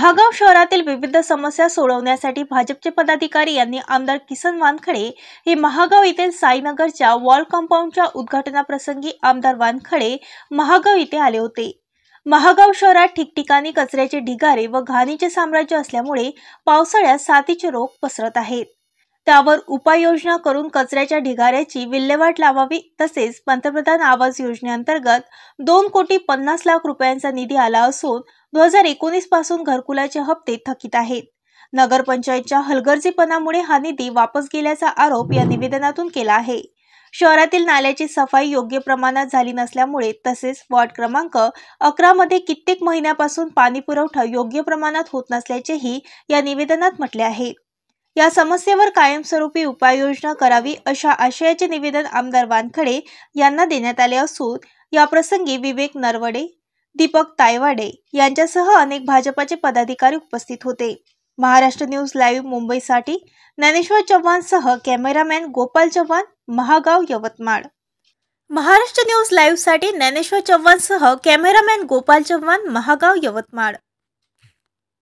महागाव शहरातील विविध समस्या सोडवण्यासाठी भाजपचे पदाधिकारी यांनी आमदार किसन वानखडे हे महागाव येथील साईनगरच्या वॉल कंपाऊंडच्या उद्घाटनाप्रसंगी आमदार वानखडे महागाव येथे आले होते। महागाव शहरात ठिकठिकाणी कचऱ्याचे ढिगारे व घाणीचे साम्राज्य असल्यामुळे पावसाळ्यात साथीचे रोग पसरत आहेत। त्यावर उपाययोजना करून कचऱ्याच्या ढिगाऱ्याची विल्हेवाट लावावी। तसेच पंतप्रधान आवास योजनेअंतर्गत 2,50,00,000 रुपयांचा निधी आला असून 2019 पासून घरकुलाचे हप्ते थकीत आहेत। नगरपंचायतच्या हलगर्जीपणामुळे हा निधी वापस गेल्याचा आरोप या निवेदनातून केला आहे। शहरातील नाल्याची सफाई योग्य प्रमाणात झाली नसल्यामुळे तसेच वॉर्ड क्रमांक 11 मध्ये कित्येक महिन्यापासून पाणी पुरवठा योग्य प्रमाणात होत नसल्याचेही या निवेदनात म्हटले आहे। या समस्येवर कायमस्वरूपी उपाययोजना करावी अशा आशयाचे निवेदन आमदार वानखडे यांना देण्यात आले असून या प्रसंगी विवेक नरवडे, दीपक तायवाडे यांच्यासह अनेक भाजपाचे पदाधिकारी उपस्थित होते। महाराष्ट्र न्यूज लाईव्ह मुंबईसाठी ज्ञानेश्वर चव्हाणसह cameraman Gopal Chavan, Mahagaon, Yavatmal. Maharashtra news live साठी ज्ञानेश्वर चव्हाणसह कॅमेरामॅन गोपाल चव्हाण, महागाव, यवतमाळ।